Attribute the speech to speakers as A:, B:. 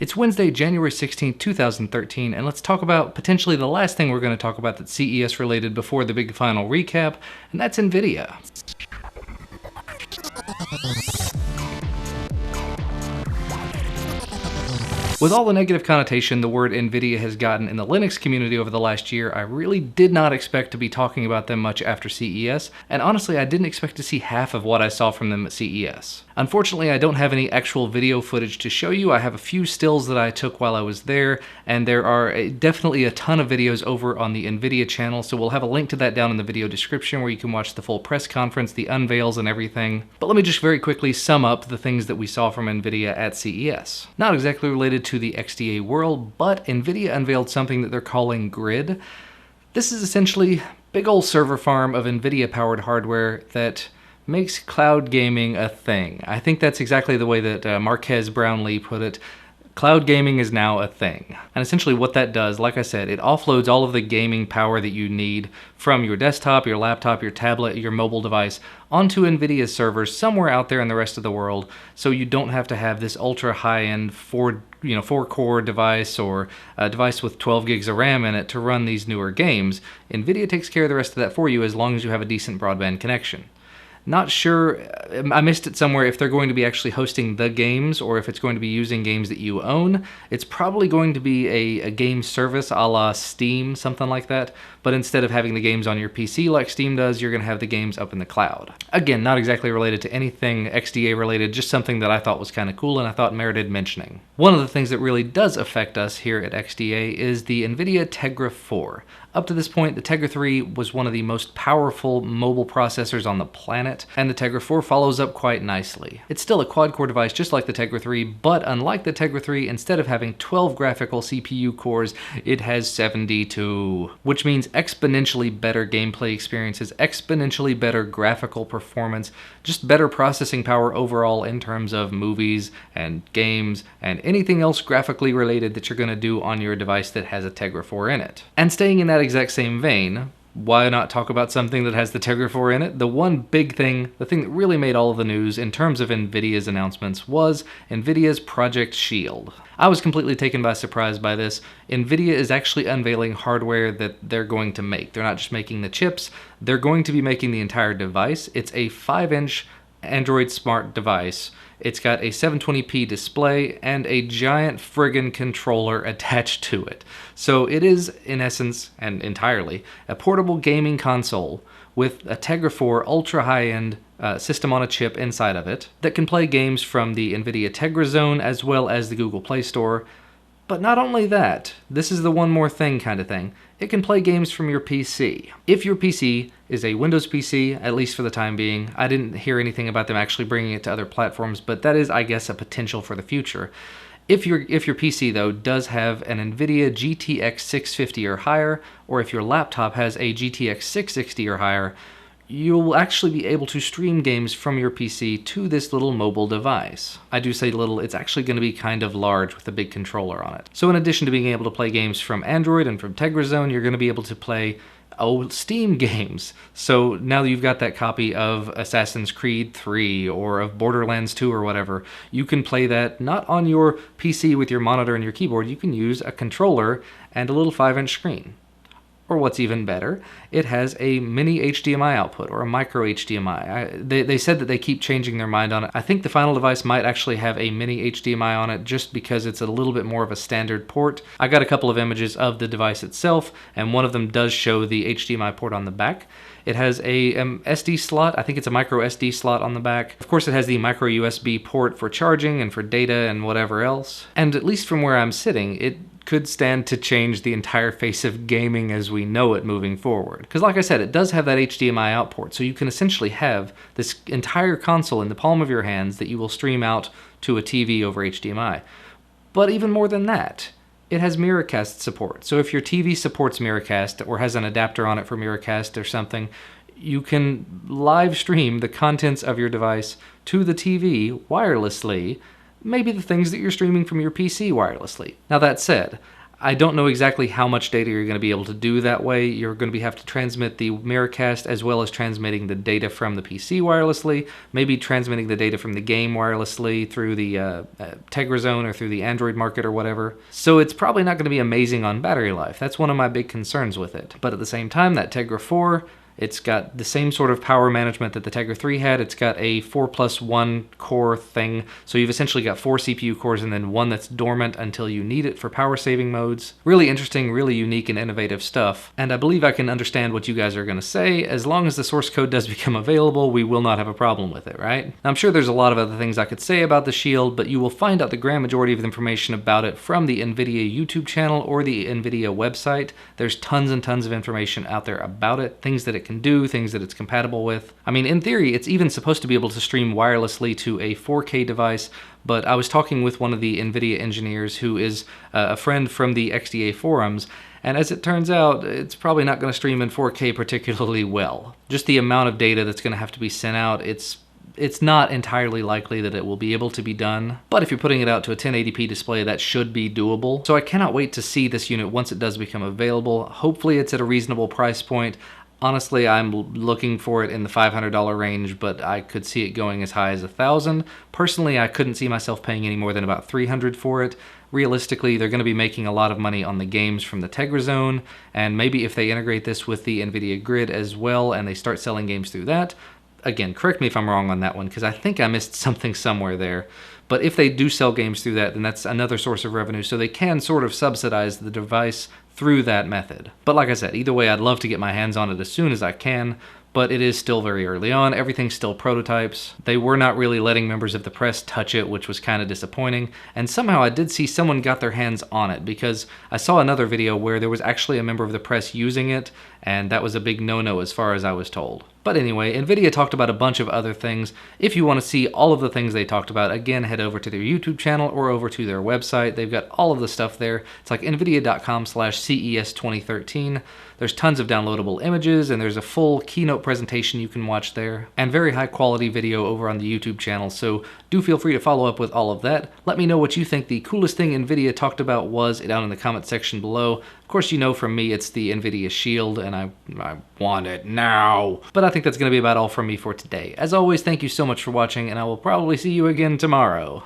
A: It's Wednesday, January 16th, 2013, and let's talk about potentially the last thing we're going to talk about that's CES related before the big final recap, and that's Nvidia. With all the negative connotation the word Nvidia has gotten in the Linux community over the last year, I really did not expect to be talking about them much after CES, and honestly I didn't expect to see half of what I saw from them at CES. Unfortunately, I don't have any actual video footage to show you. I have a few stills that I took while I was there, and there are definitely a ton of videos over on the Nvidia channel, so we'll have a link to that down in the video description where you can watch the full press conference, the unveils, and everything. But let me just very quickly sum up the things that we saw from Nvidia at CES. Not exactly related to the XDA world, but Nvidia unveiled something that they're calling Grid. This is essentially a big old server farm of Nvidia-powered hardware that makes cloud gaming a thing. I think that's exactly the way that Marques Brownlee put it. Cloud gaming is now a thing. And essentially what that does, like I said, it offloads all of the gaming power that you need from your desktop, your laptop, your tablet, your mobile device onto Nvidia's servers somewhere out there in the rest of the world, so you don't have to have this ultra high-end four-core device or a device with 12 gigs of RAM in it to run these newer games. Nvidia takes care of the rest of that for you as long as you have a decent broadband connection. Not sure, I missed it somewhere, if they're going to be actually hosting the games or if it's going to be using games that you own. It's probably going to be a game service a la Steam, something like that, but instead of having the games on your PC like Steam does, you're going to have the games up in the cloud. Again, not exactly related to anything XDA related, just something that I thought was kind of cool and I thought merited mentioning. One of the things that really does affect us here at XDA is the Nvidia Tegra 4. Up to this point, the Tegra 3 was one of the most powerful mobile processors on the planet, and the Tegra 4 follows up quite nicely. It's still a quad-core device just like the Tegra 3, but unlike the Tegra 3, instead of having 12 graphical CPU cores, it has 72, which means exponentially better gameplay experiences, exponentially better graphical performance, just better processing power overall in terms of movies and games and anything else graphically related that you're going to do on your device that has a Tegra 4 in it. And staying in that exact same vein, why not talk about something that has the Tegra 4 in it? The one big thing, the thing that really made all of the news in terms of Nvidia's announcements was Nvidia's Project Shield. I was completely taken by surprise by this. Nvidia is actually unveiling hardware that they're going to make. They're not just making the chips, they're going to be making the entire device. It's a 5-inch Android smart device. It's got a 720p display and a giant friggin' controller attached to it. So it is, in essence, and entirely, a portable gaming console with a Tegra 4 ultra high-end system on a chip inside of it that can play games from the Nvidia Tegra Zone as well as the Google Play Store. But not only that, this is the one more thing kind of thing. It can play games from your PC. If your PC is a Windows PC, at least for the time being, I didn't hear anything about them actually bringing it to other platforms, but that is, I guess, a potential for the future. If your PC, though, does have an Nvidia GTX 650 or higher, or if your laptop has a GTX 660 or higher, you'll actually be able to stream games from your PC to this little mobile device. I do say little, it's actually going to be kind of large with a big controller on it. So in addition to being able to play games from Android and from Tegra Zone, you're going to be able to play Steam games. So now that you've got that copy of Assassin's Creed 3 or of Borderlands 2 or whatever, you can play that not on your PC with your monitor and your keyboard. You can use a controller and a little 5-inch screen. Or what's even better, it has a mini HDMI output or a micro HDMI. They said that they keep changing their mind on it. I think the final device might actually have a mini HDMI on it just because it's a little bit more of a standard port. I got a couple of images of the device itself, and one of them does show the HDMI port on the back. It has a SD slot, I think it's a micro SD slot on the back. Of course it has the micro USB port for charging and for data and whatever else. And at least from where I'm sitting, it could stand to change the entire face of gaming as we know it moving forward. Because like I said, it does have that HDMI out port, so you can essentially have this entire console in the palm of your hands that you will stream out to a TV over HDMI. But even more than that, it has Miracast support. So if your TV supports Miracast or has an adapter on it for Miracast or something, you can live stream the contents of your device to the TV wirelessly, maybe the things that you're streaming from your PC wirelessly. Now that said, I don't know exactly how much data you're going to be able to do that way. You're going to have to transmit the Miracast as well as transmitting the data from the PC wirelessly, maybe transmitting the data from the game wirelessly through the Tegra zone or through the Android market or whatever. So it's probably not going to be amazing on battery life. That's one of my big concerns with it. But at the same time, that Tegra 4, it's got the same sort of power management that the Tegra 3 had. It's got a 4+1 core thing. So you've essentially got 4 CPU cores and then one that's dormant until you need it for power saving modes. Really interesting, really unique and innovative stuff. And I believe I can understand what you guys are going to say. As long as the source code does become available, we will not have a problem with it, right? Now, I'm sure there's a lot of other things I could say about the Shield, but you will find out the grand majority of the information about it from the Nvidia YouTube channel or the Nvidia website. There's tons and tons of information out there about it, things that it can do, things that it's compatible with. I mean, in theory, it's even supposed to be able to stream wirelessly to a 4K device, but I was talking with one of the Nvidia engineers who is a friend from the XDA forums, and as it turns out, it's probably not going to stream in 4K particularly well. Just the amount of data that's going to have to be sent out, it's not entirely likely that it will be able to be done, but if you're putting it out to a 1080p display, that should be doable. So I cannot wait to see this unit once it does become available. Hopefully it's at a reasonable price point. Honestly, I'm looking for it in the $500 range, but I could see it going as high as $1,000. Personally, I couldn't see myself paying any more than about $300 for it. Realistically, they're going to be making a lot of money on the games from the Tegra zone, and maybe if they integrate this with the Nvidia Grid as well and they start selling games through that, again, correct me if I'm wrong on that one, because I think I missed something somewhere there. But if they do sell games through that, then that's another source of revenue, so they can sort of subsidize the device through that method. But like I said, either way, I'd love to get my hands on it as soon as I can, but it is still very early on. Everything's still prototypes. They were not really letting members of the press touch it, which was kind of disappointing. And somehow I did see someone got their hands on it, because I saw another video where there was actually a member of the press using it, and that was a big no-no as far as I was told. But anyway, Nvidia talked about a bunch of other things. If you want to see all of the things they talked about, again, head over to their YouTube channel or over to their website. They've got all of the stuff there. It's like nvidia.com/CES 2013. There's tons of downloadable images, and there's a full keynote presentation you can watch there, and very high quality video over on the YouTube channel, so do feel free to follow up with all of that. Let me know what you think the coolest thing Nvidia talked about was down in the comment section below. Of course, you know from me it's the Nvidia Shield, and I want it now. But I think that's going to be about all from me for today. As always, thank you so much for watching, and I will probably see you again tomorrow.